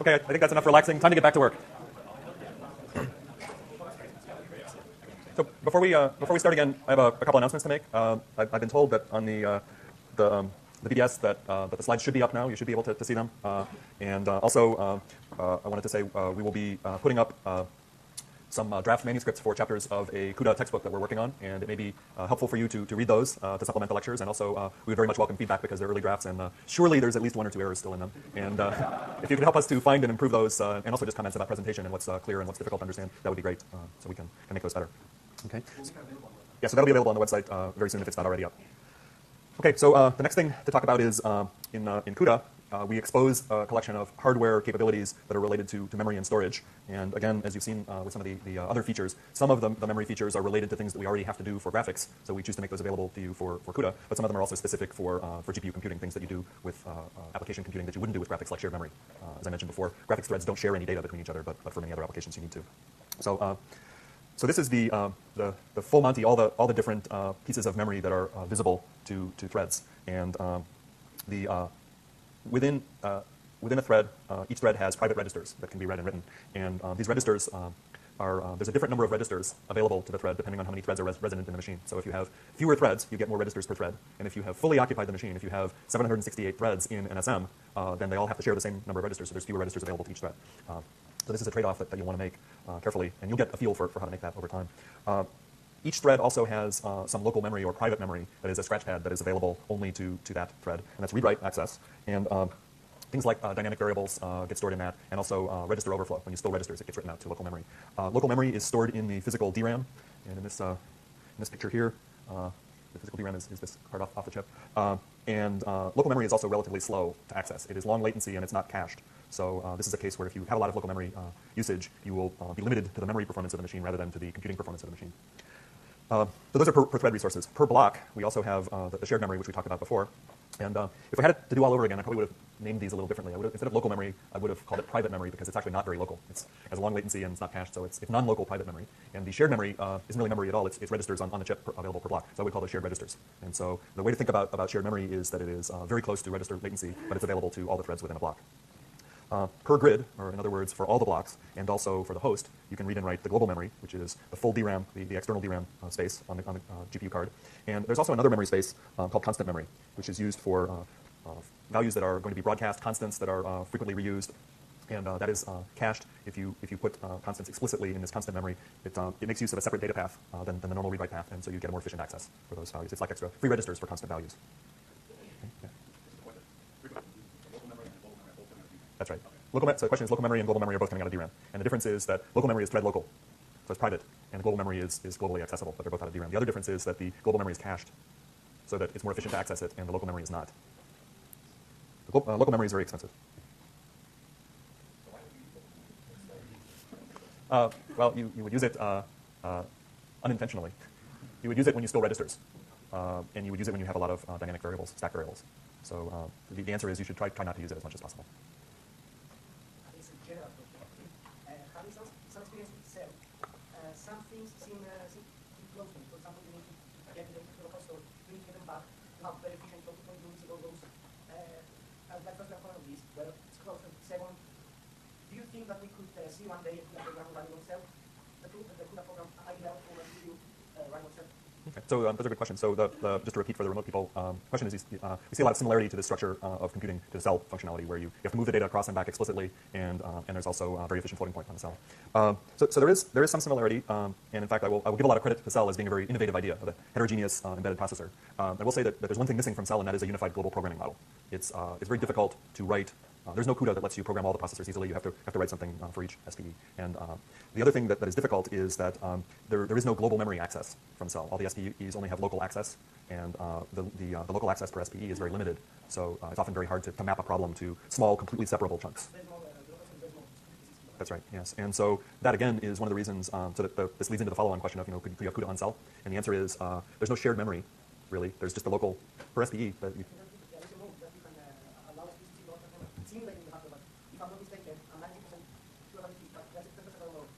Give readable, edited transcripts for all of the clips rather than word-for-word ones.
Okay, I think that's enough relaxing. Time to get back to work. So before we start again, I have a couple announcements to make. I've been told that on the BDS that the slides should be up now. You should be able to see them. And also, I wanted to say we will be putting up some draft manuscripts for chapters of a CUDA textbook that we're working on, and it may be helpful for you to read those to supplement the lectures. And also, we would very much welcome feedback because they're early drafts, and surely there's at least 1 or 2 errors still in them. And if you could help us to find and improve those, and also just comments about presentation and what's clear and what's difficult to understand, that would be great, so we can make those better. Okay. Yeah, so that'll be available on the website very soon if it's not already up. Okay, so the next thing to talk about is in CUDA, we expose a collection of hardware capabilities that are related to memory and storage. And again, as you've seen with some of the other features, some of the memory features are related to things that we already have to do for graphics, so we choose to make those available to you for CUDA, but some of them are also specific for GPU computing, things that you do with application computing that you wouldn't do with graphics, like shared memory. As I mentioned before, graphics threads don't share any data between each other, but for many other applications you need to. So this is the full Monty, all the different pieces of memory that are visible to threads. And within a thread, each thread has private registers that can be read and written. And these registers there's a different number of registers available to the thread depending on how many threads are resident in the machine. So if you have fewer threads, you get more registers per thread. And if you have fully occupied the machine, if you have 768 threads in an SM, then they all have to share the same number of registers, so there's fewer registers available to each thread. So this is a trade-off that you'll want to make carefully, and you'll get a feel for how to make that over time. Each thread also has some local memory or private memory that is a scratchpad that is available only to that thread, and that's read-write access. And things like dynamic variables get stored in that, and also register overflow. When you spill registers, it gets written out to local memory. Local memory is stored in the physical DRAM, and in this picture here, the physical DRAM is this card off the chip. And local memory is also relatively slow to access. It is long latency, and it's not cached. So this is a case where if you have a lot of local memory usage, you will be limited to the memory performance of the machine rather than to the computing performance of the machine. So those are per thread resources. Per block, we also have the shared memory, which we talked about before. And if I had it to do all over again, I probably would have named these a little differently. Instead of local memory, I would have called it private memory because it's actually not very local. It has a long latency and it's not cached, so it's non-local private memory. And the shared memory isn't really memory at all. It's registers on the chip available per block. So I would call those shared registers. And so the way to think about shared memory is that it is very close to register latency, but it's available to all the threads within a block. Per grid, or in other words, for all the blocks, and also for the host, you can read and write the global memory, which is the full DRAM, the external DRAM space on the GPU card. And there's also another memory space called constant memory, which is used for values that are going to be broadcast, constants that are frequently reused, and that is cached. If you put constants explicitly in this constant memory, it makes use of a separate data path than the normal read-write path, and so you get a more efficient access for those values. It's like extra free registers for constant values. Okay, yeah. That's right. So the question is, local memory and global memory are both coming out of DRAM. And the difference is that local memory is thread local, so it's private, and global memory is globally accessible, but they're both out of DRAM. The other difference is that the global memory is cached, so that it's more efficient to access it, and the local memory is not. The local memory is very expensive. Well, you would use it unintentionally. You would use it when you spill registers, and you would use it when you have a lot of dynamic variables, stack variables. So the answer is you should try not to use it as much as possible. It's a general question. Having some experience with cell, some things seem close to me. For example, you need to get them to the local store, you need to get them back, you have very efficient floating point units, all those. And that's the point of this, whether it's close. Second, do you think that we could see one day a program running on cell? The CUDA program, I developed for you running on cell. Okay, so those are good questions. So just to repeat for the remote people, question is we see a lot of similarity to the structure of computing to the cell functionality, where you have to move the data across and back explicitly, and there's also a very efficient floating point on the cell. So there is some similarity, and in fact I will give a lot of credit to cell as being a very innovative idea of a heterogeneous embedded processor. I will say that there's one thing missing from cell, and that is a unified global programming model. It's very difficult to write. There's no CUDA that lets you program all the processors easily. You have to write something for each SPE. And the other thing that is difficult is that there is no global memory access from cell. All the SPEs only have local access, and the local access per SPE is very limited. So it's often very hard to map a problem to small, completely separable chunks. That's right, yes. And so that, again, is one of the reasons, so that this leads into the follow-on question of, could you have CUDA on cell? And the answer is there's no shared memory, really. There's just the local per SPE that you...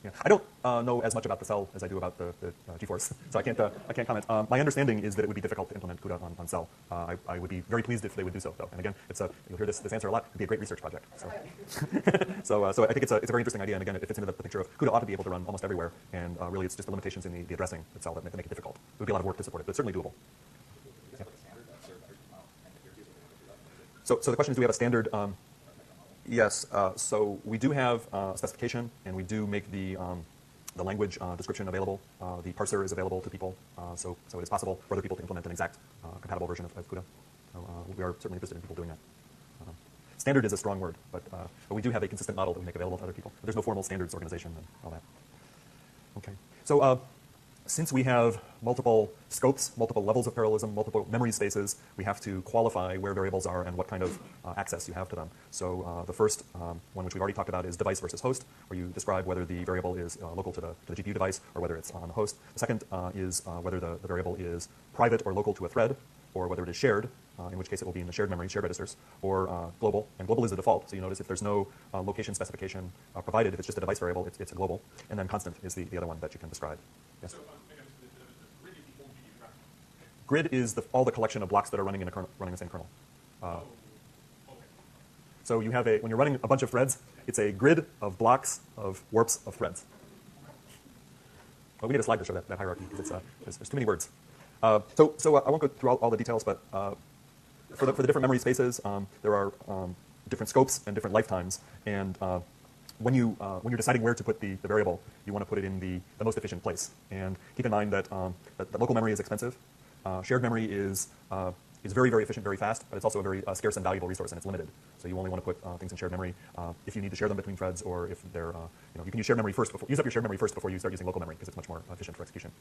Yeah, I don't know as much about the cell as I do about the GeForce, so I can't comment. My understanding is that it would be difficult to implement CUDA on cell. I would be very pleased if they would do so, though. And again, you'll hear this answer a lot. It'd be a great research project. So, so I think it's a very interesting idea, and again, it fits into the picture of CUDA ought to be able to run almost everywhere, and really it's just the limitations in the addressing the cell that make it difficult. It would be a lot of work to support it, but it's certainly doable. Yeah. So the question is, do we have a standard? Yes. So we do have a specification, and we do make the language description available. The parser is available to people, so it is possible for other people to implement an exact compatible version of CUDA. So we are certainly interested in people doing that. Standard is a strong word, but we do have a consistent model that we make available to other people. But there's no formal standards organization and all that. Okay. So since we have multiple scopes, multiple levels of parallelism, multiple memory spaces, we have to qualify where variables are and what kind of access you have to them. So the first one, which we've already talked about, is device versus host, where you describe whether the variable is local to the GPU device or whether it's on the host. The second is whether the variable is private or local to a thread, or whether it is shared, in which case it will be in the shared memory, shared registers, or global. And global is the default, so you notice if there's no location specification provided, if it's just a device variable, it's a global. And then constant is the other one that you can describe. Yes? So, the grid is the whole GPU track. Grid is all the collection of blocks that are running in a kernel, running the same kernel. Okay. So you have when you're running a bunch of threads, it's a grid of blocks of warps of threads. Well, we need a slide to show that hierarchy because there's too many words. So I won't go through all the details, but for the different memory spaces, there are different scopes and different lifetimes. And when you're deciding where to put the variable, you want to put it in the most efficient place. And keep in mind that that local memory is expensive. Shared memory is very, very efficient, very fast, but it's also a very scarce and valuable resource, and it's limited. So you only want to put things in shared memory if you need to share them between threads, or if they're you can use shared memory first. Use up your shared memory first before you start using local memory, because it's much more efficient for execution.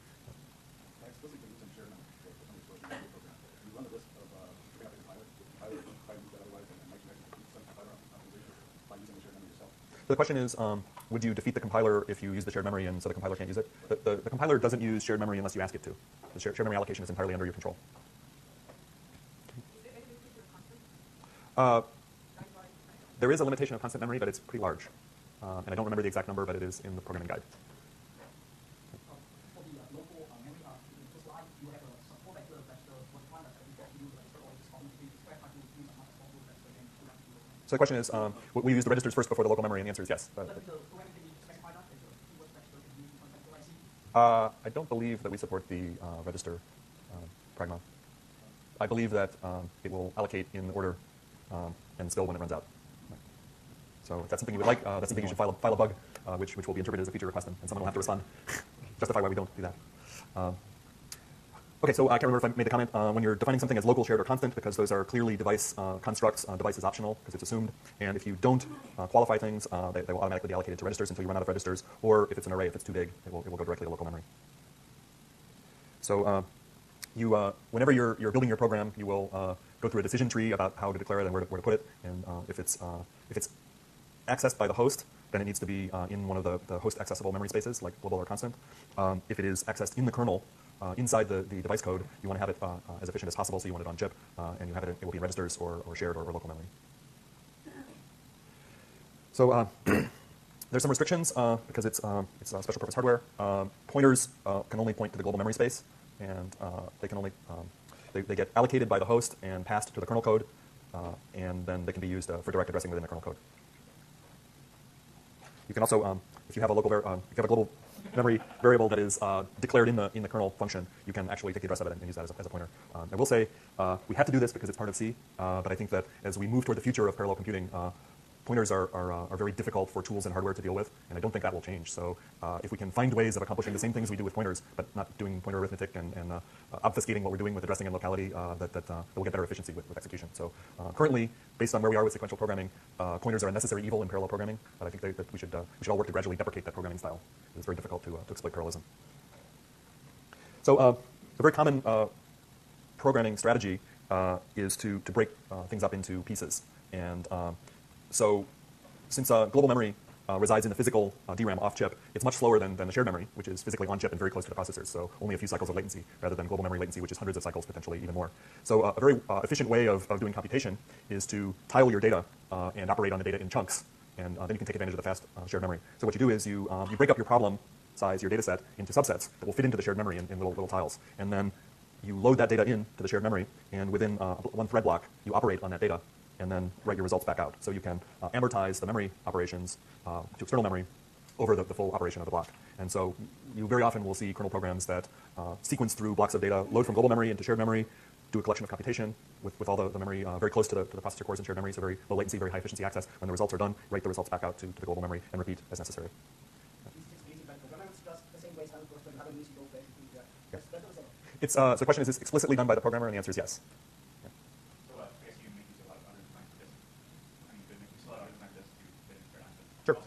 So the question is, would you defeat the compiler if you use the shared memory and so the compiler can't use it? The compiler doesn't use shared memory unless you ask it to. The shared memory allocation is entirely under your control. There is a limitation of constant memory, but it's pretty large. And I don't remember the exact number, but it is in the programming guide. So the question is, would we use the registers first before the local memory? And the answer is yes. I don't believe that we support the register pragma. I believe that it will allocate in order and spill when it runs out. So if that's something you would like, that's something you should file a bug, which will be interpreted as a feature request, and someone will have to respond, justify why we don't do that. Okay, so I can't remember if I made the comment when you're defining something as local, shared, or constant, because those are clearly device constructs. Device is optional because it's assumed, and if you don't qualify things, they will automatically be allocated to registers until you run out of registers, or if it's an array, if it's too big, it will go directly to local memory. So whenever you're building your program, you will go through a decision tree about how to declare it and where to put it, and if it's accessed by the host, then it needs to be in one of the host accessible memory spaces, like global or constant. If it is accessed in the kernel, inside the device code, you want to have it as efficient as possible, so you want it on chip, and you have it will be in registers or shared or local memory. So there's some restrictions because it's special purpose hardware. Pointers can only point to the global memory space, and they can only they get allocated by the host and passed to the kernel code, and then they can be used for direct addressing within the kernel code. You can also, if you have a local, if you have a global memory variable that is declared in the kernel function, you can actually take the address of it and use that as a pointer. I will say we have to do this because it's part of C, but I think that as we move toward the future of parallel computing, pointers are very difficult for tools and hardware to deal with, and I don't think that will change. So if we can find ways of accomplishing the same things we do with pointers, but not doing pointer arithmetic and obfuscating what we're doing with addressing and locality, that we'll get better efficiency with execution. So currently, based on where we are with sequential programming, pointers are a necessary evil in parallel programming, but I think that we should all work to gradually deprecate that programming style. It's very difficult to exploit parallelism. So a very common programming strategy is to break things up into pieces. And so since global memory resides in the physical DRAM off-chip, it's much slower than the shared memory, which is physically on-chip and very close to the processors, so only a few cycles of latency, rather than global memory latency, which is hundreds of cycles, potentially even more. So a very efficient way of doing computation is to tile your data and operate on the data in chunks, and then you can take advantage of the fast shared memory. So what you do is you break up your problem size your data set into subsets that will fit into the shared memory in little tiles. And then you load that data into the shared memory, and within one thread block, you operate on that data and then write your results back out. So you can amortize the memory operations to external memory over the full operation of the block. And so you very often will see kernel programs that sequence through blocks of data, load from global memory into shared memory, do a collection of computation with all the memory very close to the processor cores in shared memory, so very low latency, very high efficiency access. When the results are done, write the results back out to the global memory and repeat as necessary. It's, so the question is this explicitly done by the programmer, and the answer is yes. Yeah. So I guess you make use of a lot of underdefined disks. I mean, you could make use of a lot of underdefined disks to fit in fair access. Sure.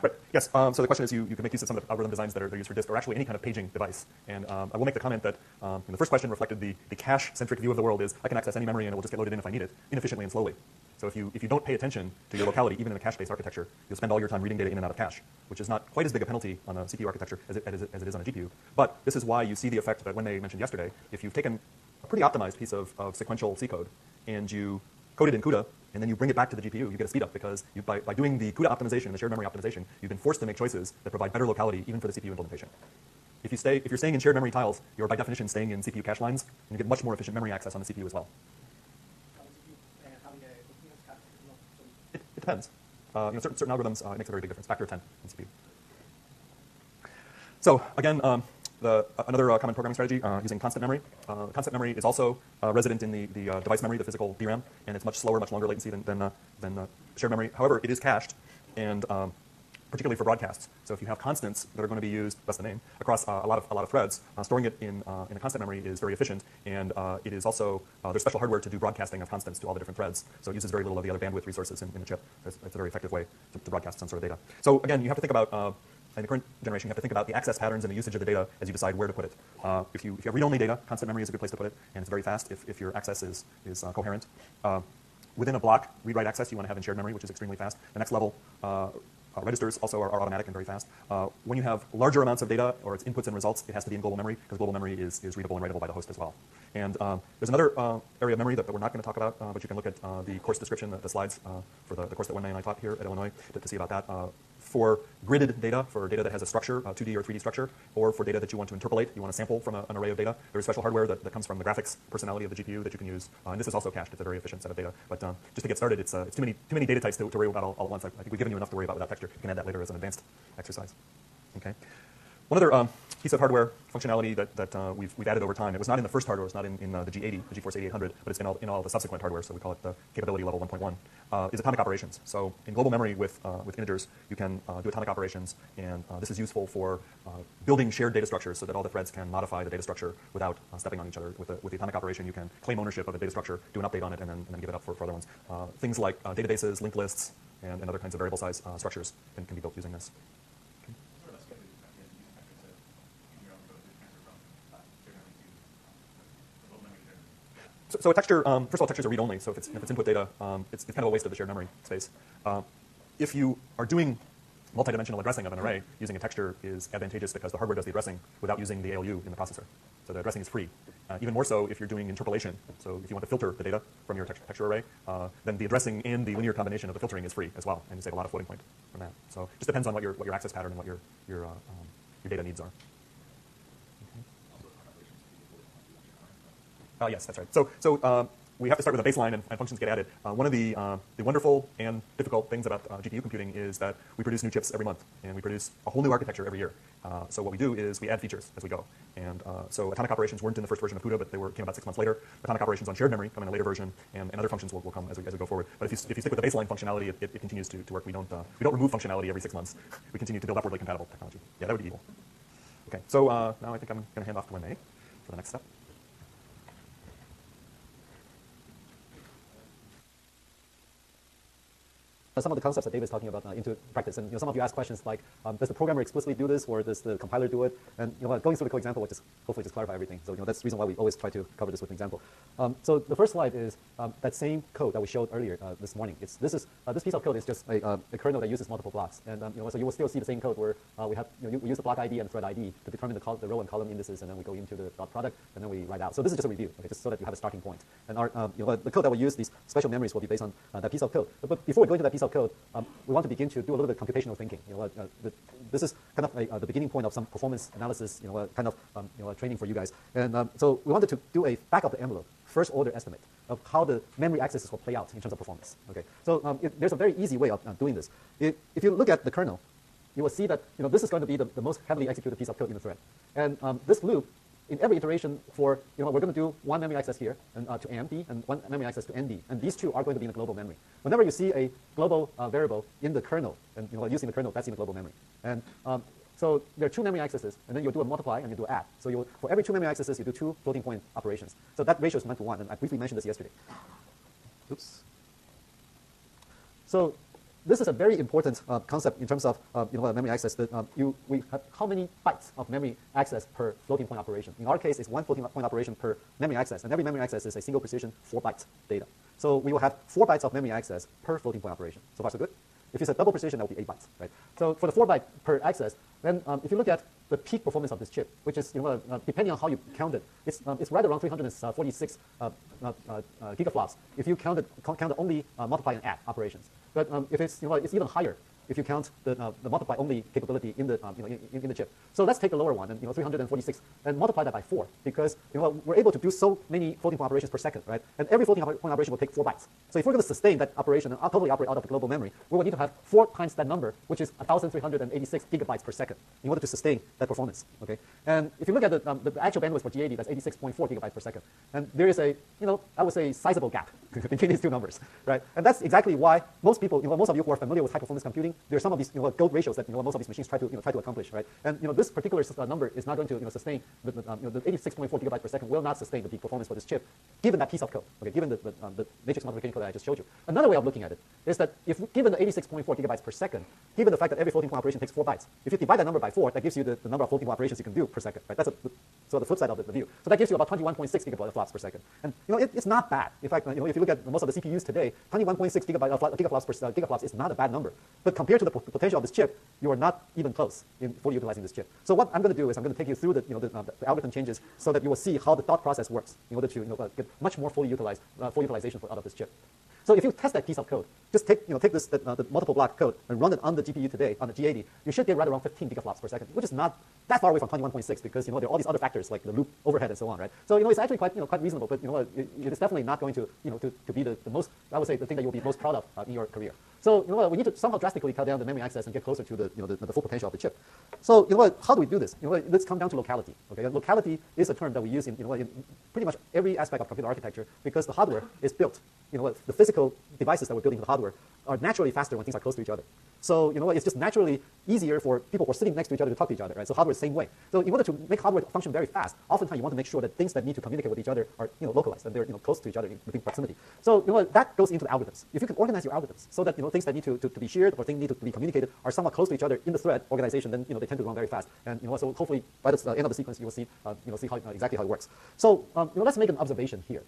Right. Yes. So the question is, you can make use of some of the algorithm designs that are used for disk, or actually any kind of paging device. And I will make the comment that the first question reflected the cache-centric view of the world is I can access any memory and it will just get loaded in if I need it, inefficiently and slowly. So if you don't pay attention to your locality, even in a cache-based architecture, you'll spend all your time reading data in and out of cache, which is not quite as big a penalty on a CPU architecture as it is on a GPU. But this is why you see the effect that Wenmei mentioned yesterday. If you've taken a pretty optimized piece of sequential C code and you code it in CUDA, and then you bring it back to the GPU, you get a speed up because by doing the CUDA optimization, the shared memory optimization, you've been forced to make choices that provide better locality even for the CPU implementation. If you're staying in shared memory tiles, you're by definition staying in CPU cache lines, and you get much more efficient memory access on the CPU as well. It depends. Certain algorithms, it makes a very big difference, factor of 10 in CPU. So again, another common programming strategy using constant memory. Constant memory is also resident in the device memory, the physical DRAM, and it's much slower, much longer latency than shared memory. However, it is cached, and particularly for broadcasts. So if you have constants that are going to be used, that's the name, across a lot of threads, storing it in a constant memory is very efficient, and it is also there's special hardware to do broadcasting of constants to all the different threads. So it uses very little of the other bandwidth resources in the chip. It's a very effective way to broadcast some sort of data. So again, you have to think about in the current generation, you have to think about the access patterns and the usage of the data as you decide where to put it. If you have read-only data, constant memory is a good place to put it, and it's very fast if your access is coherent. Within a block, read-write access you want to have in shared memory, which is extremely fast. The next level, registers also are automatic and very fast. When you have larger amounts of data, or its inputs and results, it has to be in global memory, because global memory is readable and writable by the host as well. And there's another area of memory that we're not going to talk about, but you can look at the course description, the slides for the course that Wenmei and I taught here at Illinois to see about that. For gridded data, for data that has a structure, 2D or 3D structure, or for data that you want to interpolate, you want to sample from an array of data, there's special hardware that comes from the graphics personality of the GPU that you can use. And this is also cached. It's a very efficient set of data. But just to get started, it's too many data types to worry about all at once. I think we've given you enough to worry about without texture. You can add that later as an advanced exercise. Okay. One other piece of hardware functionality that we've added over time. It was not in the first hardware. It was not in the G80, the GeForce 8800, but it's in all the subsequent hardware. So we call it the capability level 1.1. Is atomic operations. So in global memory with integers, you can do atomic operations, and this is useful for building shared data structures so that all the threads can modify the data structure without stepping on each other. With the atomic operation, you can claim ownership of a data structure, do an update on it, and then give it up for other ones. Things like databases, linked lists, and other kinds of variable size structures can be built using this. So a texture, first of all, textures are read-only. So if it's input data, it's kind of a waste of the shared memory space. If you are doing multidimensional addressing of an array, using a texture is advantageous because the hardware does the addressing without using the ALU in the processor. So the addressing is free. Even more so if you're doing interpolation. So if you want to filter the data from your texture array, then the addressing and the linear combination of the filtering is free as well, and you save a lot of floating point from that. So it just depends on what your access pattern and what your data needs are. Yes, that's right. So we have to start with a baseline, and functions get added. One of the wonderful and difficult things about GPU computing is that we produce new chips every month, and we produce a whole new architecture every year. So what we do is we add features as we go. And so atomic operations weren't in the first version of CUDA, but they came about 6 months later. Atomic operations on shared memory come in a later version, and other functions will come as we go forward. But if you stick with the baseline functionality, it continues to work. We don't remove functionality every 6 months. We continue to build upwardly compatible technology. Yeah, that would be evil. Okay, so now I think I'm going to hand off to Wenmei for the next step. Some of the concepts that David is talking about into practice, and some of you ask questions like, does the programmer explicitly do this, or does the compiler do it? And going through the code example will just hopefully just clarify everything. So that's the reason why we always try to cover this with an example. So the first slide is that same code that we showed earlier this morning. This piece of code is just a kernel that uses multiple blocks, and so you will still see the same code where we have we use the block ID and thread ID to determine the row and column indices, and then we go into the dot product, and then we write out. So this is just a review, okay, just so that you have a starting point. And our the code that we use, these special memories, will be based on that piece of code. But before we go into that piece of of code, we want to begin to do a little bit of computational thinking. This is kind of the beginning point of some performance analysis, kind of training for you guys. And so we wanted to do a back of the envelope, first order estimate of how the memory accesses will play out in terms of performance. Okay, so there's a very easy way of doing this. If you look at the kernel, you will see that this is going to be the most heavily executed piece of code in the thread. And this loop, in every iteration for, we're going to do one memory access here and to AMD and one memory access to ND. And these two are going to be in the global memory. Whenever you see a global variable in the kernel, and using the kernel, that's in the global memory. And so there are two memory accesses, and then you'll do a multiply and you do add. So for every two memory accesses, you do two floating point operations. So that ratio is 1 to 1, and I briefly mentioned this yesterday. Oops. So this is a very important concept in terms of memory access. That we have how many bytes of memory access per floating point operation. In our case, it's one floating point operation per memory access, and every memory access is a single precision 4 byte data. So we will have 4 bytes of memory access per floating point operation. So far, so good. If it's a double precision, that will be 8 bytes, right? So for the 4 byte per access, then if you look at the peak performance of this chip, which is depending on how you count it, it's right around 346 gigaflops if you count only multiply and add operations. But if it's it's even higher if you count the multiply only capability in the in the chip. So let's take the lower one, and 346, and multiply that by 4, because we're able to do so many floating point operations per second, right? And every floating point operation will take 4 bytes. So if we're going to sustain that operation and totally operate out of the global memory, we will need to have 4 times that number, which is 1,386 gigabytes per second, in order to sustain that performance. Okay. And if you look at the actual bandwidth for G80, that's 86.4 gigabytes per second, and there is a I would say sizable gap between these two numbers, right? And that's exactly why most people, most of you who are familiar with high performance computing, there are some of these gold ratios that most of these machines try to accomplish, right? And this particular number is not going to sustain the 86.4 gigabytes per second will not sustain the peak performance for this chip, given that piece of code. Okay, given the matrix multiplication code that I just showed you. Another way of looking at it is that if given the 86.4 gigabytes per second, given the fact that every floating point operation takes 4 bytes, if you divide that number by 4, that gives you the number of floating point operations you can do per second, right? That's so the flip side of the view. So that gives you about 21.6 gigaflops per second, and it's not bad. In fact, if you look at most of the CPUs today, 21.6 gigaflops is not a bad number. But compared to the potential of this chip, you are not even close in fully utilizing this chip. So what I'm going to do is I'm going to take you through the algorithm changes so that you will see how the thought process works in order to get much more full utilization out of this chip. So if you test that piece of code, just take this the multiple block code and run it on the GPU today on the G80, you should get right around 15 gigaflops per second, which is not that far away from 21.6 because there are all these other factors like the loop overhead and so on, right? So it's actually quite reasonable, but it is definitely not going to to be the most, I would say, the thing that you'll be most proud of in your career. So we need to somehow drastically cut down the memory access and get closer to the full potential of the chip. So how do we do this? Let's come down to locality. Okay, and locality is a term that we use in pretty much every aspect of computer architecture because the hardware is built. The physical devices that we're building into the hardware are naturally faster when things are close to each other. So it's just naturally easier for people who are sitting next to each other to talk to each other, right? So hardware is the same way. So in order to make hardware function very fast, oftentimes you want to make sure that things that need to communicate with each other are localized and they're close to each other within proximity. So that goes into the algorithms. If you can organize your algorithms so that things that need to be shared or things need to be communicated are somewhat close to each other in the thread organization, then they tend to run very fast. And so hopefully by the end of the sequence you will see see exactly how it works. So let's make an observation here.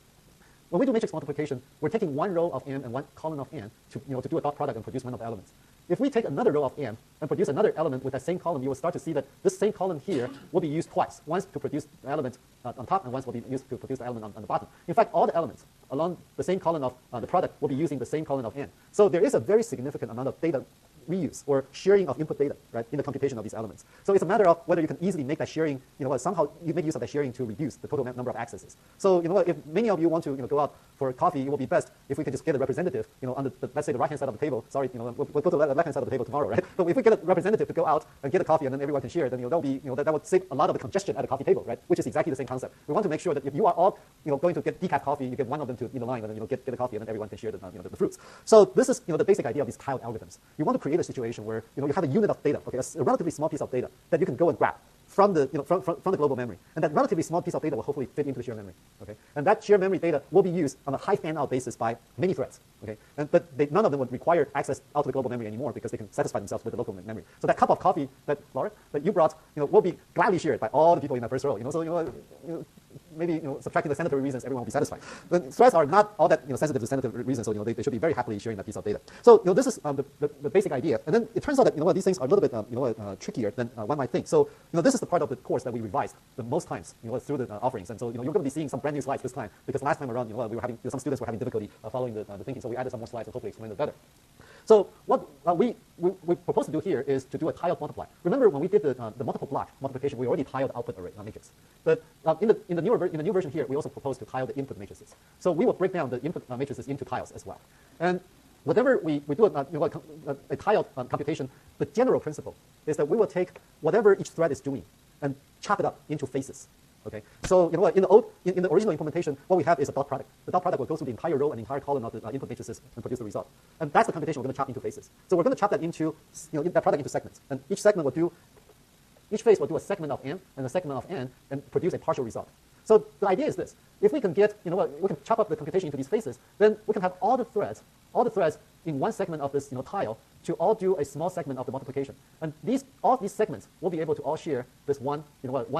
When we do matrix multiplication, we're taking one row of n and one column of n to do a dot product and produce one of the elements. If we take another row of n and produce another element with that same column, you will start to see that this same column here will be used twice. Once to produce the element on top, and once will be used to produce the element on the bottom. In fact, all the elements along the same column of the product will be using the same column of n. So there is a very significant amount of data reuse or sharing of input data, right, in the computation of these elements. So it's a matter of whether you can easily make that sharing, somehow you make use of that sharing to reduce the total number of accesses. So if many of you want to go out for coffee, it will be best if we can just get a representative, on the let's say the right hand side of the table. Sorry, we'll go to the left hand side of the table tomorrow, right? But if we get a representative to go out and get a coffee and then everyone can share, then that will be that would save a lot of the congestion at a coffee table, right? Which is exactly the same concept. We want to make sure that if you are all going to get decaf coffee, you get one of them to the line and then get a coffee and then everyone can share the fruits. So this is the basic idea of these tiled algorithms. You want to create a situation where you have a unit of data, okay, a relatively small piece of data that you can go and grab from the from the global memory, and that relatively small piece of data will hopefully fit into the shared memory, okay, and that shared memory data will be used on a high fan-out basis by many threads, okay, but none of them would require access out to the global memory anymore because they can satisfy themselves with the local memory. So that cup of coffee that Laura that you brought, will be gladly shared by all the people in that first row, so maybe subtracting the sanitary reasons, everyone will be satisfied. The threads are not all that sensitive to sanitary reasons, so they should be very happily sharing that piece of data. So this is the basic idea, and then it turns out that these things are a little bit trickier than one might think. So this is the part of the course that we revised the most times through the offerings, and so you're going to be seeing some brand new slides this time because last time around we were having some students were having difficulty following the thinking, so we added some more slides and hopefully explain it better. So what we propose to do here is to do a tiled multiply. Remember when we did the multiple block multiplication, we already tiled output array matrix. But in the new version here, we also propose to tile the input matrices. So we will break down the input matrices into tiles as well. And whenever we do a tiled computation, the general principle is that we will take whatever each thread is doing and chop it up into phases. Okay, so in the original implementation, what we have is a dot product. The dot product will go through the entire row and the entire column of the input matrices and produce the result. And that's the computation we're going to chop into phases. So we're going to chop that into that product into segments, and each phase will do a segment of n and a segment of n and produce a partial result. So the idea is this: if we can get we can chop up the computation into these phases, then we can have all the threads in one segment of this tile to all do a small segment of the multiplication. And all these segments will be able to all share this one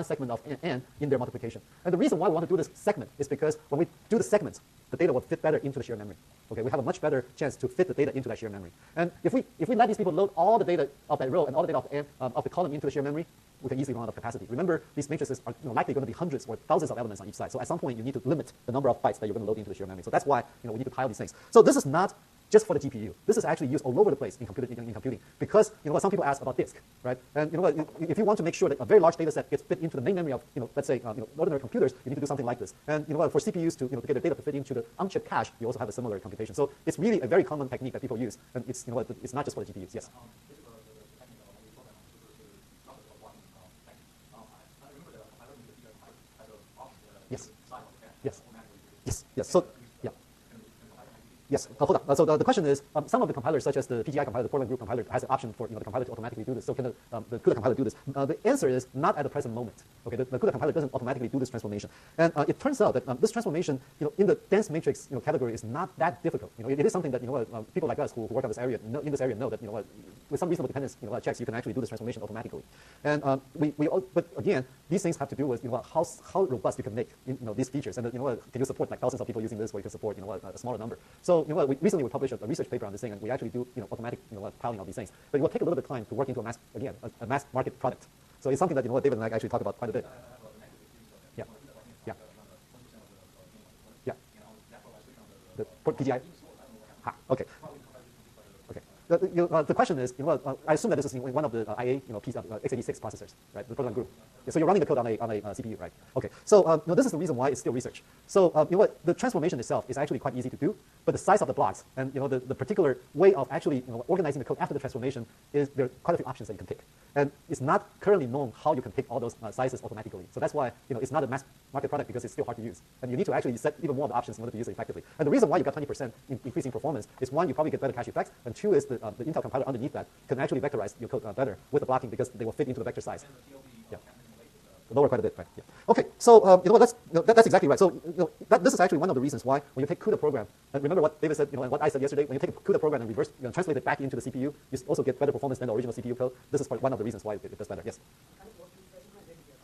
segment of n in their multiplication. And the reason why we want to do this segment is because when we do the segments, the data will fit better into the shared memory. Okay, we have a much better chance to fit the data into that shared memory. And if we let these people load all the data of that row and all the data of the column into the shared memory, we can easily run out of capacity. Remember, these matrices are likely going to be hundreds or thousands of elements on each side. So at some point, you need to limit the number of bytes that you're going to load into the shared memory. So that's why we need to tile these things. So this is not just for the GPU. This is actually used all over the place in computing because some people ask about disk, right? And if you want to make sure that a very large data set gets fit into the main memory of let's say ordinary computers, you need to do something like this. And for CPUs to get the data to fit into the on-chip cache, you also have a similar computation. So it's really a very common technique that people use, and it's it's not just for the GPUs. Yes. Yes. Yes. Yes. Yes. So yeah. Yes. Hold on. So the question is, some of the compilers, such as the PGI compiler, the Portland Group compiler, has an option for the compiler to automatically do this. So can the CUDA compiler do this? The answer is not at the present moment. Okay, the CUDA compiler doesn't automatically do this transformation, and it turns out that this transformation, in the dense matrix category, is not that difficult. It is something that people like us who work on this area in this area know that with some reasonable dependence checks, you can actually do this transformation automatically. And but again, these things have to do with how robust you can make these features, and can you support like thousands of people using this, or you can support a smaller number. So recently we published a research paper on this thing, and we actually do automatic tiling of these things. But it will take a little bit of time to work into a mass market product. So it's something that David and I actually talk about quite a bit. Yeah. Yeah. Yeah. The PGI. Okay. The question is, I assume that this is one of the IA, x86 processors, right? The Portland Group. So you're running the code on a CPU, right? Okay. So this is the reason why it's still research. So the transformation itself is actually quite easy to do, but the size of the blocks and the particular way of actually organizing the code after the transformation there are quite a few options that you can pick, and it's not currently known how you can pick all those sizes automatically. So that's why it's not a mass market product, because it's still hard to use, and you need to actually set even more of the options in order to use it effectively. And the reason why you got 20% increase in performance is, one, you probably get better cache effects, and two is the Intel compiler underneath that can actually vectorize your code better with the blocking, because they will fit into the vector size. Yeah. Lower quite a bit, right? Yeah. Okay, so that's exactly right. So this is actually one of the reasons why when you take CUDA program, and remember what David said, and what I said yesterday, when you take a CUDA program and reverse, translate it back into the CPU, you also get better performance than the original CPU code. This is one of the reasons why it does better. Yes.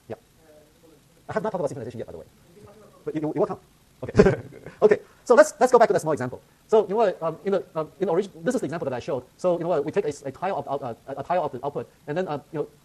Yeah. I have not talked about synchronization yet, by the way, but it will come. Okay. Okay. So let's go back to that small example. So in the origin, this is the example that I showed. So we take a tile of the output, and then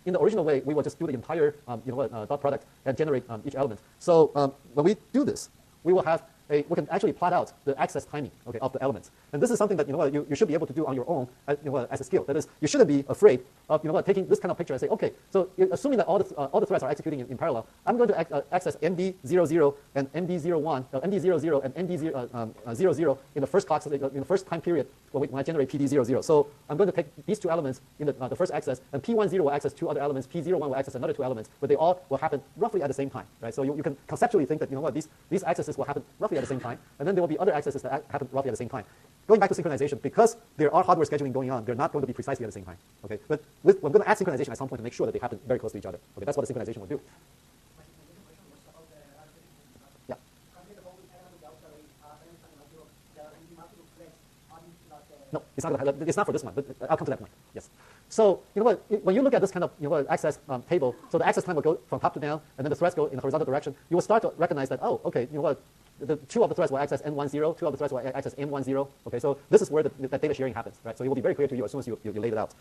in the original way, we will just do the entire dot product and generate each element. So when we do this, we will have we can actually plot out the access timing, of the elements. And this is something that you should be able to do on your own as a skill. That is, you shouldn't be afraid of taking this kind of picture and say, okay, so assuming that all the threads are executing in parallel, I'm going to access MD00 and MD01, MD00 and MD00 in the first clock, in the first time period when I generate PD00. So I'm going to take these two elements in the first access, and P10 will access two other elements, P01 will access another two elements, but they all will happen roughly at the same time, right? So you can conceptually think that these accesses will happen roughly at the same time, and then there will be other accesses that happen roughly at the same time. Going back to synchronization, because there are hardware scheduling going on, they're not going to be precisely at the same time. Okay, but we're going to add synchronization at some point to make sure that they happen very close to each other. Okay, that's what the synchronization will do. Yeah. No, it's not. It's not for this one. But I'll come to that point. Yes. So when you look at this kind of access table, so the access time will go from top to down, and then the threads go in the horizontal direction. You will start to recognize that, oh, okay, the two of the threads will access N10, two of the threads will access M10. Okay, so this is where that data sharing happens, right? So it will be very clear to you as soon as you lay it out.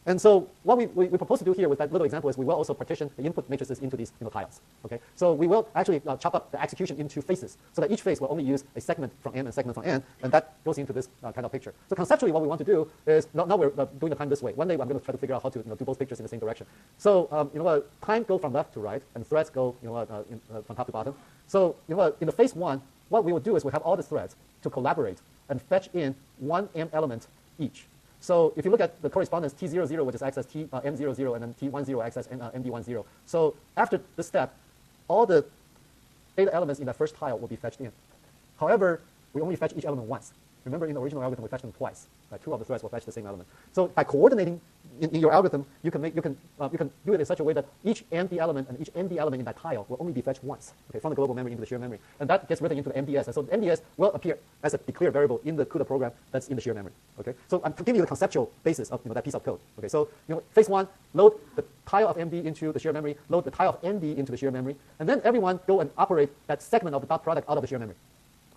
And so what we propose to do here with that little example is we will also partition the input matrices into these tiles. Okay? So we will actually chop up the execution into phases so that each phase will only use a segment from M and segment from N, and that goes into this kind of picture. So conceptually what we want to do is, now we're doing the time this way. One day I'm going to try to figure out how to do both pictures in the same direction. So time go from left to right, and threads go from top to bottom. So in the phase 1, what we will do is we have all the threads to collaborate and fetch in one M element each. So if you look at the correspondence T00, which is access M00, and then T10 access MD10. So after this step, all the data elements in that first tile will be fetched in. However, we only fetch each element once. Remember, in the original algorithm, we fetched them twice. Right? 2 of the threads will fetch the same element. So by coordinating in your algorithm, you can do it in such a way that each MD element and each MD element in that tile will only be fetched once, okay, from the global memory into the shared memory, and that gets written into the MDS. And so the MDS will appear as a declared variable in the CUDA program that's in the shared memory. Okay, so I'm giving you the conceptual basis of that piece of code. Okay, so phase 1, load the tile of MD into the shared memory, load the tile of ND into the shared memory, and then everyone go and operate that segment of the dot product out of the shared memory.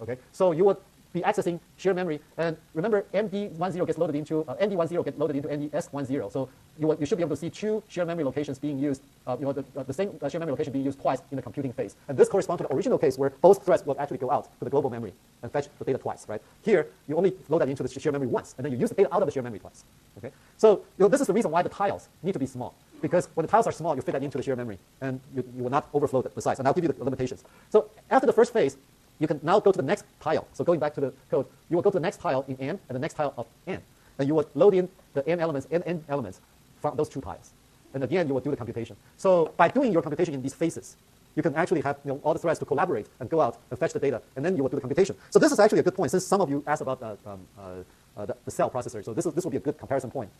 Okay, so you would be accessing shared memory, and remember MD10 gets loaded into ND10 gets loaded into NDS10. So you should be able to see 2 shared memory locations being used, the same shared memory location being used twice in the computing phase. And this corresponds to the original case where both threads will actually go out to the global memory and fetch the data twice, right? Here, you only load that into the shared memory once, and then you use the data out of the shared memory twice. Okay, so this is the reason why the tiles need to be small. Because when the tiles are small, you fit that into the shared memory, and you will not overflow the size. And I'll give you the limitations. So after the first phase, you can now go to the next tile. So going back to the code, you will go to the next tile in M and the next tile of N. And you will load in the M elements and N elements from those 2 tiles. And again, you will do the computation. So by doing your computation in these phases, you can actually have all the threads to collaborate and go out and fetch the data, and then you will do the computation. So this is actually a good point, since some of you asked about the cell processor. So this will be a good comparison point.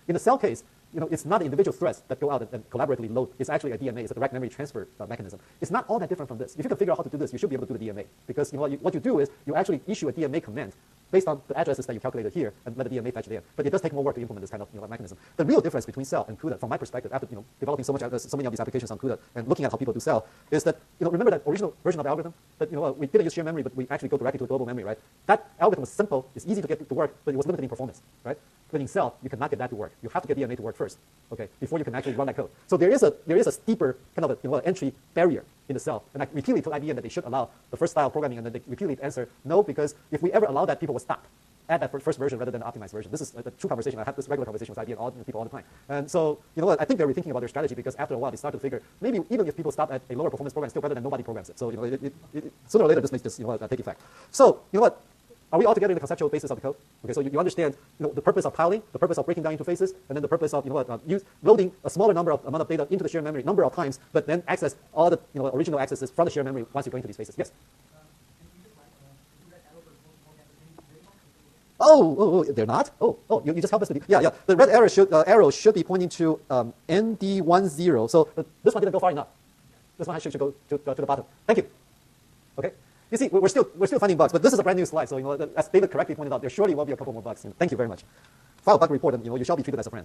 In the cell case, it's not the individual threads that go out and collaboratively load. It's actually a DMA. It's a direct memory transfer mechanism. It's not all that different from this. If you can figure out how to do this, you should be able to do the DMA. Because what you do is you actually issue a DMA command based on the addresses that you calculated here and let the DMA fetch it in. But it does take more work to implement this kind of mechanism. The real difference between cell and CUDA, from my perspective, after developing so many of these applications on CUDA and looking at how people do cell, is that remember that original version of the algorithm that we didn't use shared memory, but we actually go directly to the global memory, right? That algorithm was simple, it's easy to get to work, but it was limited in performance, right? But in cell, you cannot get that to work. You have to get DMA to work first, okay, before you can actually run that code. So there is a steeper kind of entry barrier in the cell. And I repeatedly told IBM that they should allow the first style programming, and then they repeatedly answer no, because if we ever allow that, people will stop at that first version rather than the optimized version. This is a true conversation. I have this regular conversation with IBM people all the time. And so, I think they're rethinking about their strategy, because after a while they start to figure maybe even if people stop at a lower performance program, it's still better than nobody programs it. So, sooner or later this makes this take effect. So, are we all together in the conceptual basis of the code? Okay, so you understand the purpose of tiling, the purpose of breaking down into phases, and then the purpose of loading a smaller amount of data into the shared memory number of times, but then access all the original accesses from the shared memory once you go into these phases. Yes. Oh, they're not. Oh, you just help us with the, yeah. The red arrow should be pointing to ND10. So this one didn't go far enough. This one should go to the bottom. Thank you. Okay. You see, we're still finding bugs, but this is a brand new slide, so as David correctly pointed out, there surely will be a couple more bugs. Thank you very much. File a bug report, and you shall be treated as a friend.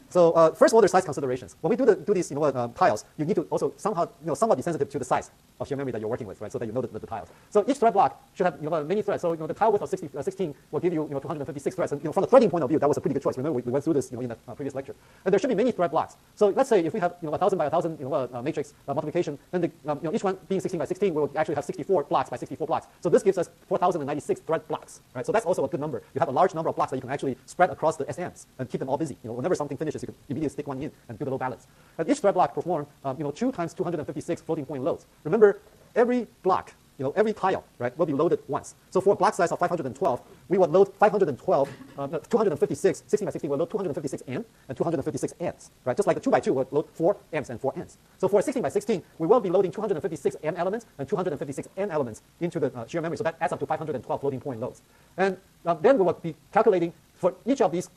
So first order size considerations. When we do these tiles, you need to also somewhat be sensitive to the size of your memory that you're working with, right? So that you know the tiles. So each thread block should have many threads. So the tile width of 16 will give you 256 threads. And from the threading point of view, that was a pretty good choice. Remember we went through this in the previous lecture. And there should be many thread blocks. So let's say if we have 1,000 by 1,000 matrix multiplication, then each one being 16 by 16, we will actually have 64 blocks by 64 blocks. So this gives us 4,096 thread blocks, right? So that's also a good number. You have a large number of blocks that you can actually spread across the SMs and keep them all busy. Whenever something finishes, you can immediately stick one in and do the load balance. And each thread block perform 2 times 256 floating point loads. Remember, every block, every tile, right, will be loaded once. So for a block size of 512, we will load 256, 16 by 16 will load 256 M and 256 Ns, right? Just like the 2 by 2 will load 4 Ms and 4 Ns. So for a 16 by 16, we will be loading 256 M elements and 256 N elements into the shared memory. So that adds up to 512 floating point loads. And then we will be calculating for each of these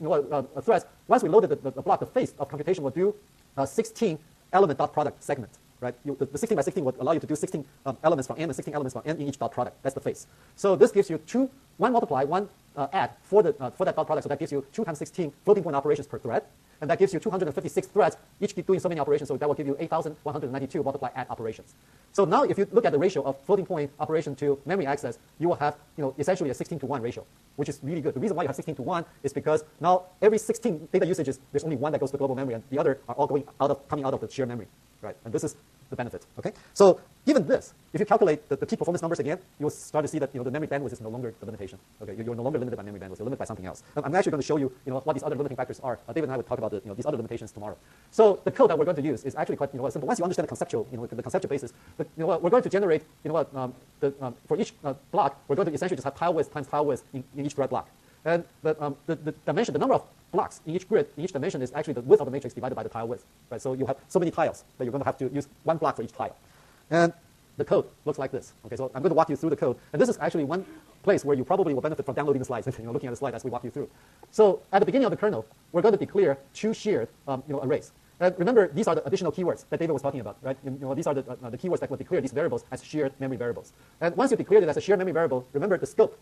threads. Once we loaded the block, the phase of computation will do 16 element dot product segment. Right? The 16 by 16 would allow you to do 16 elements from M and 16 elements from N in each dot product. That's the phase. So this gives you 2 one multiply, one add for that dot product, so that gives you 2 times 16 floating point operations per thread. And that gives you 256 threads, each doing so many operations, so that will give you 8,192 multiply add operations. So now if you look at the ratio of floating point operation to memory access, you will have essentially a 16-to-1 ratio, which is really good. The reason why you have 16-to-1 is because now every 16 data usages, there's only one that goes to global memory, and the other are all coming out of the shared memory, right? And this is the benefit, okay? So given this, if you calculate the peak performance numbers again, you'll start to see that the memory bandwidth is no longer the limitation. Okay, you're no longer limited by memory bandwidth. You're limited by something else. I'm actually going to show you, what these other limiting factors are. David and I would talk about these other limitations tomorrow. So the code that we're going to use is actually quite simple. Once you understand the conceptual, the conceptual basis, we're going to generate, for each block, we're going to essentially just have tile width times tile width in each thread block. And the dimension, the number of blocks in each grid, in each dimension is actually the width of the matrix divided by the tile width. Right? So you have so many tiles that you're going to have to use one block for each tile. And the code looks like this. Okay, so I'm going to walk you through the code. And this is actually one place where you probably will benefit from downloading the slides, looking at the slide as we walk you through. So at the beginning of the kernel, we're going to declare two shared arrays. And remember, these are the additional keywords that David was talking about, right? These are the keywords that will declare these variables as shared memory variables. And once you declare it as a shared memory variable, remember the scope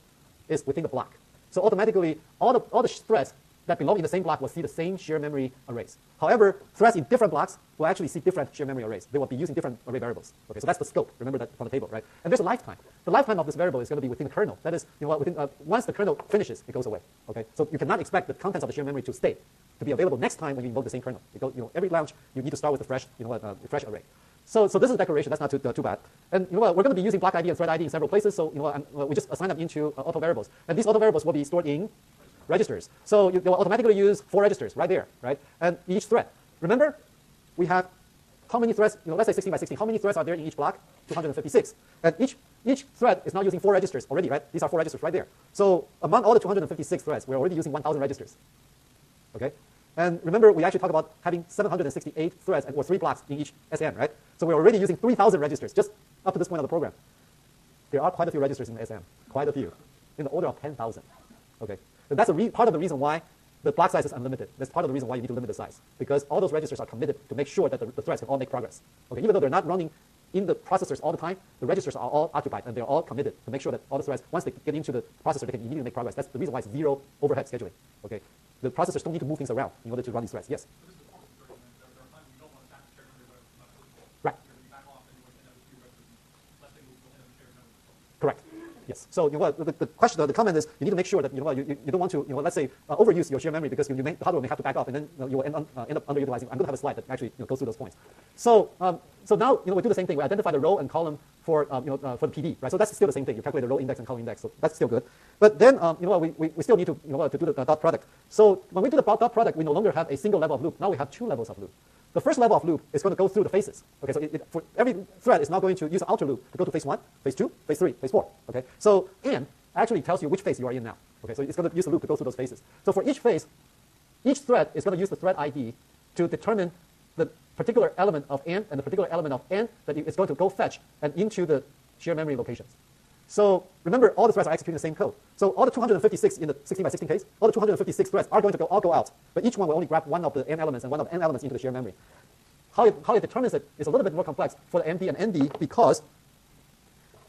is within the block. So automatically, all the threads that belong in the same block will see the same shared memory arrays. However, threads in different blocks will actually see different shared memory arrays. They will be using different array variables. Okay, so that's the scope. Remember that from the table, right? And there's a lifetime. The lifetime of this variable is going to be within the kernel. That is, once the kernel finishes, it goes away. Okay, so you cannot expect the contents of the shared memory to stay, to be available next time when you invoke the same kernel. Every launch, you need to start with a fresh, fresh array. So this is the declaration. That's not too bad. And we're going to be using block ID and thread ID in several places. So we just assign them into auto variables, and these auto variables will be stored in registers. So they will automatically use 4 registers right there, right? And each thread. Remember, we have how many threads? Let's say 16 by 16. How many threads are there in each block? 256. And each thread is now using 4 registers already, right? These are 4 registers right there. So among all the 256 threads, we're already using 1,000 registers. Okay. And remember, we actually talked about having 768 threads or 3 blocks in each SM, right? So we're already using 3,000 registers just up to this point of the program. There are quite a few registers in the SM, quite a few, in the order of 10,000. Okay. And that's part of the reason why the block size is unlimited. That's part of the reason why you need to limit the size, because all those registers are committed to make sure that the threads can all make progress. Okay. Even though they're not running in the processors all the time, the registers are all occupied, and they're all committed to make sure that all the threads, once they get into the processor, they can immediately make progress. That's the reason why it's zero overhead scheduling. Okay. The processors don't need to move things around in order to run these threads. Yes? Right. Correct. Yes. So the question, the comment is, you need to make sure that you don't want to let's say overuse your shared memory, because the hardware may have to back off, and then you will end up underutilizing. I'm going to have a slide that actually goes through those points. So now we do the same thing. We identify the row and column for for the PD, right? So that's still the same thing. You calculate the row index and column index, so that's still good. But then we still need to to do the dot product. So when we do the dot product, we no longer have a single level of loop. Now we have 2 levels of loop. The first level of loop is going to go through the phases. Okay, so for every thread is now going to use an outer loop to go to phase 1, phase 2, phase 3, phase 4. Okay, so and actually tells you which phase you are in now. Okay, so it's going to use the loop to go through those phases. So for each phase, each thread is going to use the thread ID to determine the particular element of n and the particular element of n that it's going to go fetch and into the shared memory locations. So remember, all the threads are executing the same code. So all the 256 in the 16 by 16 case, all the 256 threads are going to all go out, but each one will only grab one of the n elements and one of the n elements into the shared memory. How it determines it is a little bit more complex for the MD and ND, because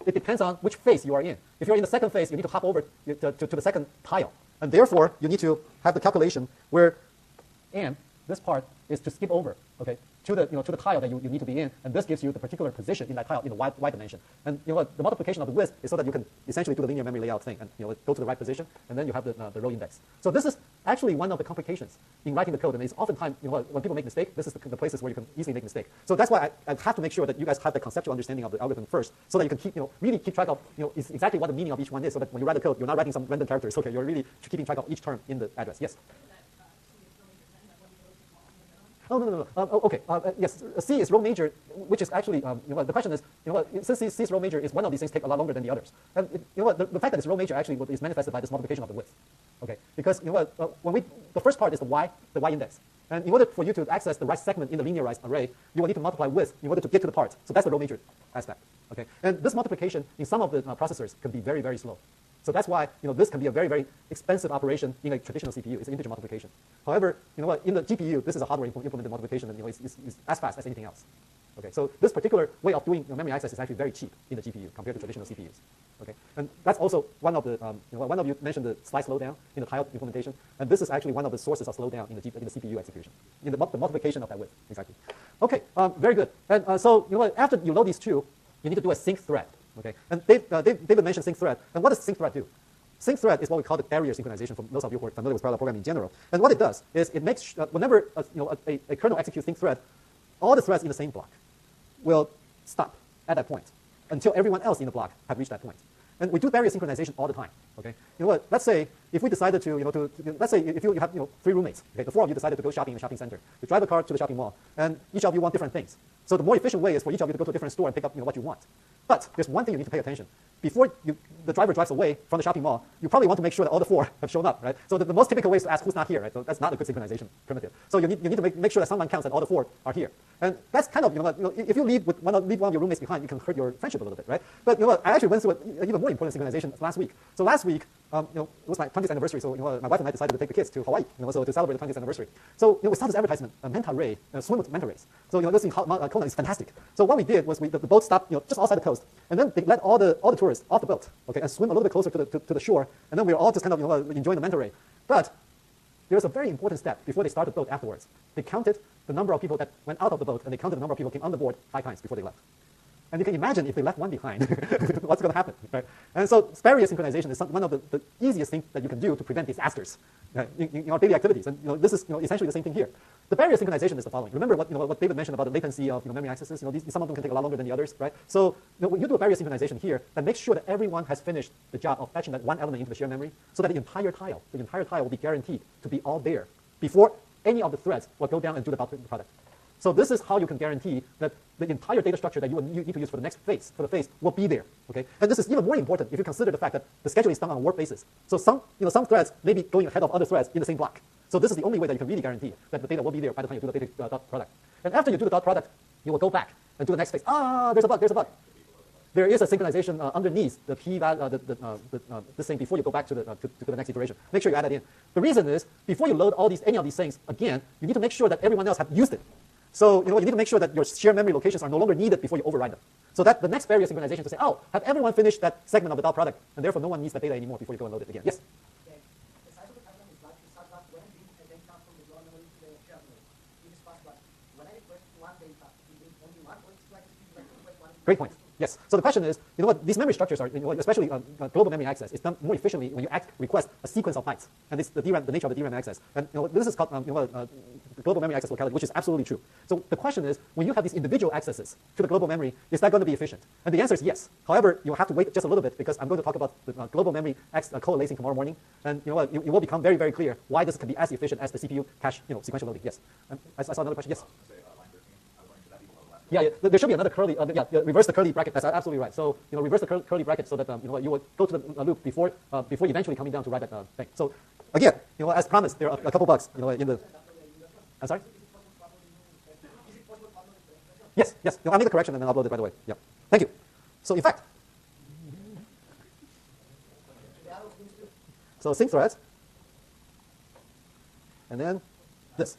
it depends on which phase you are in. If you're in the second phase, you need to hop over to the second tile, and therefore you need to have the calculation where n, this part, is to skip over, okay, to the tile that you need to be in, and this gives you the particular position in that tile in the y dimension. And the multiplication of the width is so that you can essentially do the linear memory layout thing and go to the right position, and then you have the row index. So this is actually one of the complications in writing the code, and it's oftentimes when people make mistakes, this is the places where you can easily make mistakes. So that's why I have to make sure that you guys have the conceptual understanding of the algorithm first, so that you can keep really keep track of exactly what the meaning of each one is, so that when you write the code, you're not writing some random characters. Okay, you're really keeping track of each term in the address. Yes. Oh, no. Okay. Yes, C is row major, which is actually, the question is, since C is row major, is one of these things take a lot longer than the others. And the fact that it's row major actually is manifested by this multiplication of the width. Okay, because the first part is the y index, and in order for you to access the right segment in the linearized array, you will need to multiply width in order to get to the part. So that's the row major aspect. Okay, and this multiplication in some of the processors can be very, very slow. So that's why this can be a very, very expensive operation in a traditional CPU. It's an integer multiplication. However, in the GPU, this is a hardware implemented multiplication, and it's as fast as anything else. Okay, so this particular way of doing memory access is actually very cheap in the GPU compared to traditional CPUs. Okay, and that's also one of the one of you mentioned the slight slowdown in the tile implementation, and this is actually one of the sources of slowdown in the CPU execution, in the multiplication of that width. Exactly. Okay, very good. And so after you load these two, you need to do a sync thread. Okay, and David mentioned sync thread, and what does sync thread do? Sync thread is what we call the barrier synchronization for those of you who are familiar with parallel programming in general. And what it does is it makes whenever a kernel executes sync thread, all the threads in the same block will stop at that point until everyone else in the block have reached that point. And we do barrier synchronization all the time. Okay, let's say if we decided to let's say if you have 3 roommates. Okay, the 4 of you decided to go shopping in a shopping center. You drive a car to the shopping mall, and each of you want different things. So the more efficient way is for each of you to go to a different store and pick up what you want. But there's one thing you need to pay attention. Before the driver drives away from the shopping mall, you probably want to make sure that all the 4 have shown up, right? So the most typical way is to ask who's not here, right? So that's not a good synchronization primitive. So you need to make sure that someone counts that all the 4 are here. And that's kind of, if you leave one of your roommates behind, you can hurt your friendship a little bit, right? But I actually went through an even more important synchronization last week. So last week, it was my 20th anniversary, so my wife and I decided to take the kids to Hawaii, so to celebrate the 20th anniversary. So we saw this advertisement, manta ray, swim with manta rays. So this in Kona is fantastic. So what we did was the boat stopped just outside the coast, and then they let all the tourists off the boat, okay, and swim a little bit closer to the shore, and then we were all just kind of enjoying the manta ray. But there was a very important step before they started the boat afterwards. They counted the number of people that went out of the boat, and they counted the number of people who came on the board 5 times before they left. And you can imagine if they left one behind, what's going to happen, right? And so barrier synchronization is one of the easiest things that you can do to prevent disasters in our daily activities. And this is essentially the same thing here. The barrier synchronization is the following. Remember what David mentioned about the latency of memory accesses? Some of them can take a lot longer than the others, right? So when you do a barrier synchronization here, that makes sure that everyone has finished the job of fetching that one element into the shared memory, so that the entire tile will be guaranteed to be all there before any of the threads will go down and do the product. So this is how you can guarantee that the entire data structure that you need to use for the next phase, will be there. Okay, and this is even more important if you consider the fact that the schedule is done on a warp basis. So some threads may be going ahead of other threads in the same block. So this is the only way that you can really guarantee that the data will be there by the time you do the data dot product. And after you do the dot product, you will go back and do the next phase. There's a bug. There is a synchronization underneath the p value, this thing before you go back to the next iteration. Make sure you add that in. The reason is before you load any of these things again, you need to make sure that everyone else have used it. So you need to make sure that your shared memory locations are no longer needed before you override them. So that the next barrier synchronization to say, have everyone finished that segment of the dot product, and therefore no one needs that data anymore before you go and load it again. Yes? Okay. The size of the pipeline is like to start up one bit and then come from the global memory to the shared memory. It is fast one. When I request one data, is it only one, or it's like to request one? Great point. Yes. So the question is, these memory structures are, especially global memory access, is done more efficiently when you request a sequence of bytes, and it's the nature of the DRAM access. And this is called global memory access locality, which is absolutely true. So the question is, when you have these individual accesses to the global memory, is that going to be efficient? And the answer is yes. However, you'll have to wait just a little bit because I'm going to talk about the global memory coalescing tomorrow morning, and it will become very, very clear why this can be as efficient as the CPU cache sequential loading. Yes. I saw another question. Yes. Yeah, there should be another curly. Reverse the curly bracket. That's absolutely right. So reverse the curly bracket so that you will go to the loop before eventually coming down to write that thing. So again, as promised, there are a couple bugs. In the. I'm sorry. Yes. I'll make the correction and then upload it right away. Yeah. Thank you. So in fact, so sync threads, and then this.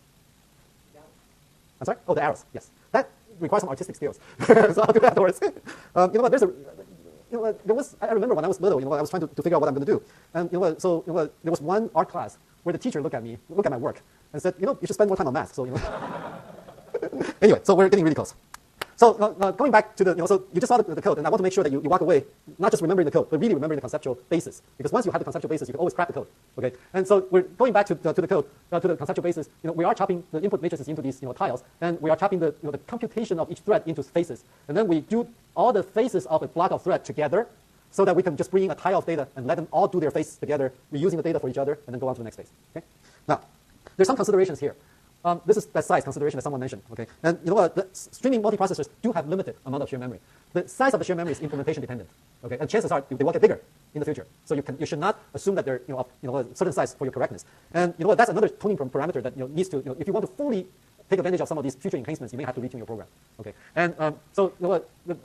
I'm sorry. Oh, the arrows. Yes. That requires some artistic skills. So I'll do that afterwards. There's a, there was, I remember when I was little, I was trying to figure out what I'm going to do. And, there was one art class where the teacher looked at my work and said, you should spend more time on math. So, anyway, so we're getting really close. So going back to the, so you just saw the code, and I want to make sure that you walk away not just remembering the code, but really remembering the conceptual basis. Because once you have the conceptual basis, you can always crack the code. Okay, and so we're going back to the code, to the conceptual basis. We are chopping the input matrices into these tiles, and we are chopping the the computation of each thread into faces, and then we do all the faces of a block of thread together, so that we can just bring in a tile of data and let them all do their faces together, reusing the data for each other, and then go on to the next phase. Okay, now there's some considerations here. This is that size consideration that someone mentioned. Okay, and the streaming multiprocessors do have limited amount of shared memory. The size of the shared memory is implementation dependent. Okay, and chances are they will get bigger in the future. So you should not assume that they're a certain size for your correctness. And that's another tuning parameter that needs to if you want to fully take advantage of some of these future enhancements, you may have to retune your program. Okay, and so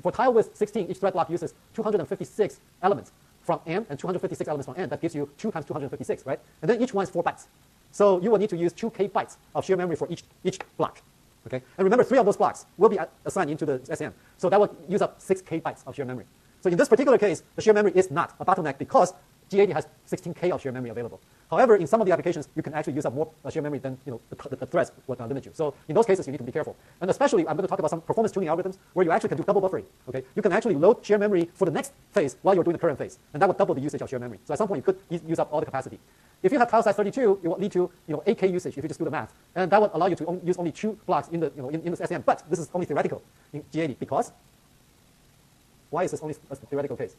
for tile width 16, each thread block uses 256 elements from M and 256 elements from N. That gives you 2 times 256, right? And then each one is 4 bytes. So you will need to use 2K bytes of shared memory for each block. Okay? And remember, 3 of those blocks will be assigned into the SM. So that will use up 6K bytes of shared memory. So in this particular case, the shared memory is not a bottleneck because G80 has 16K of shared memory available. However, in some of the applications, you can actually use up more shared memory than the threads would limit you. So in those cases, you need to be careful. And especially, I'm going to talk about some performance tuning algorithms where you actually can do double buffering. Okay, you can actually load shared memory for the next phase while you're doing the current phase, and that would double the usage of shared memory. So at some point, you could use up all the capacity. If you have tile size 32, it will lead to 8K usage if you just do the math, and that would allow you to use only 2 blocks in the in the SAM. But this is only theoretical in G80 because why is this only a theoretical case?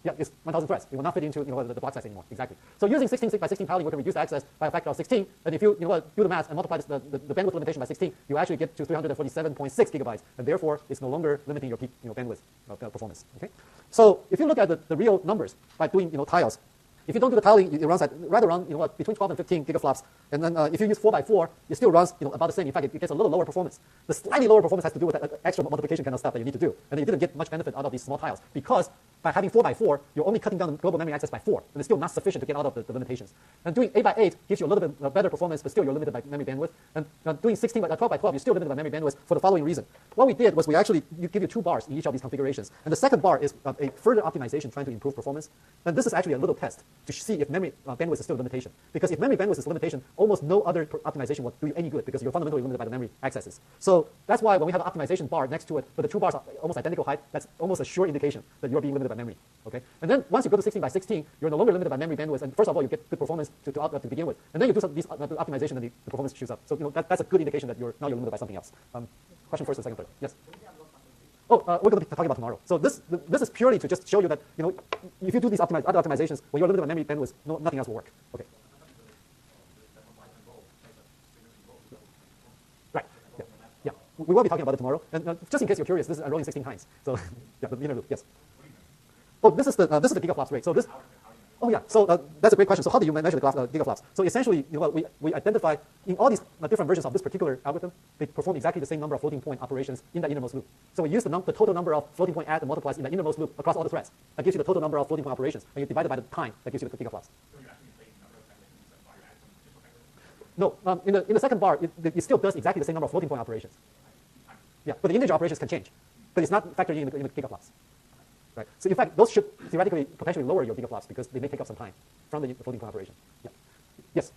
Yeah, it's 1,000 threads. It will not fit into the block size anymore. Exactly. So using 16 by 16 tiling, we can reduce access by a factor of 16. And if you do the math and multiply the bandwidth limitation by 16, you actually get to 347.6 gigabytes, and therefore it's no longer limiting your peak bandwidth performance. Okay. So if you look at the real numbers by doing tiles, if you don't do the tiling, it runs at right around between 12 and 15 gigaflops. And then if you use 4x4, it still runs about the same. In fact, it gets a little lower performance. The slightly lower performance has to do with that extra multiplication kind of stuff that you need to do. And you didn't get much benefit out of these small tiles because by having 4x4, you're only cutting down the global memory access by 4, and it's still not sufficient to get out of the limitations. And doing 8x8 gives you a little bit better performance, but still you're limited by memory bandwidth. And doing 12x12, you're still limited by memory bandwidth for the following reason. What we did was we actually give you 2 bars in each of these configurations, and the second bar is a further optimization trying to improve performance. And this is actually a little test to see if memory bandwidth is still a limitation. Because if memory bandwidth is a limitation, almost no other optimization will do you any good because you're fundamentally limited by the memory accesses. So that's why when we have an optimization bar next to it, but the 2 bars are almost identical height, that's almost a sure indication that you're being limited by memory. Okay? And then once you go to 16 by 16, you're no longer limited by memory bandwidth. And first of all, you get good performance to begin with. And then you do these optimization, and the performance shoots up. So that's a good indication that you're limited by something else. Question first and second, third. Yes. Oh, we're going to be talking about tomorrow. So this is purely to just show you that if you do these other optimizations, when you're limited by memory bandwidth, nothing else will work. Okay. Right. Yeah. Yeah. We will be talking about it tomorrow. And just in case you're curious, this is unrolling 16 times. So yeah, the inner loop. Yes. Oh, this is the gigaflops rate. So this. Oh yeah. So that's a great question. So how do you measure the gigaflops? So essentially, we identify in all these different versions of this particular algorithm, they perform exactly the same number of floating point operations in that innermost loop. So we use the total number of floating point add and multiplies in the innermost loop across all the threads. That gives you the total number of floating point operations, and you divide it by the time. That gives you the gigaflops. No, in the second bar, it still does exactly the same number of floating point operations. Yeah, but the integer operations can change, but it's not factored in the gigaflops. Right. So in fact, those should theoretically potentially lower your gigaflops because they may take up some time from the floating point operation. Yeah. Yes.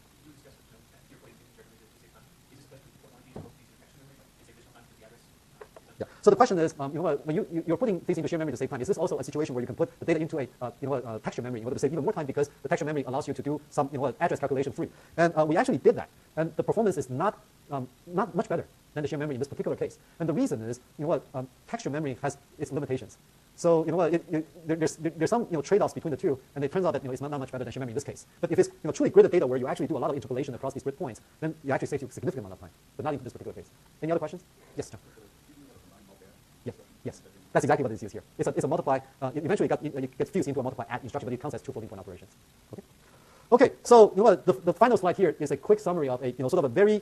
Yeah. So the question is, when you're putting things into shared memory to save time, is this also a situation where you can put the data into a texture memory in order to save even more time because the texture memory allows you to do some address calculation free? And we actually did that, and the performance is not much better than the shared memory in this particular case. And the reason is, texture memory has its limitations. So there's some trade-offs between the two, and it turns out that it's not much better than shared memory in this case. But if it's truly gridded data where you actually do a lot of interpolation across these grid points, then you actually save you a significant amount of time. But not in this particular case. Any other questions? Yes, John. Yes. That's exactly what it is used here. It's a multiply. Eventually it gets fused into a multiply add instruction, but it counts as 2 floating point operations. Okay. Okay. So the final slide here is a quick summary of a sort of a very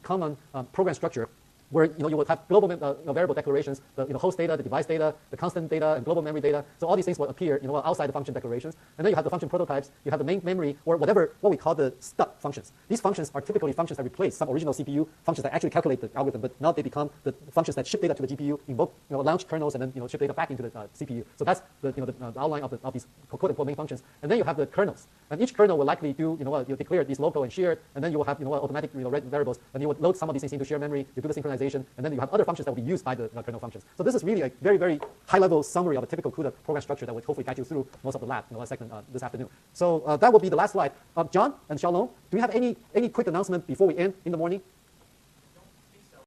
common program structure where you will have global variable declarations, the host data, the device data, the constant data, and global memory data. So all these things will appear outside the function declarations. And then you have the function prototypes. You have the main memory, or what we call the stub functions. These functions are typically functions that replace some original CPU functions that actually calculate the algorithm, but now they become the functions that ship data to the GPU, invoke launch kernels, and then ship data back into the CPU. So that's the outline of these quote-unquote main functions. And then you have the kernels. And each kernel will likely do you declare these local and shared, and then you will have automatic variables, and you will load some of these things into shared memory. You do the synchronization, and then you have other functions that will be used by the kernel functions. So this is really a very, very high-level summary of a typical CUDA program structure that will hopefully guide you through most of the lab this afternoon. So that will be the last slide. John and Xiaolong, do you have any quick announcement before we end in the morning?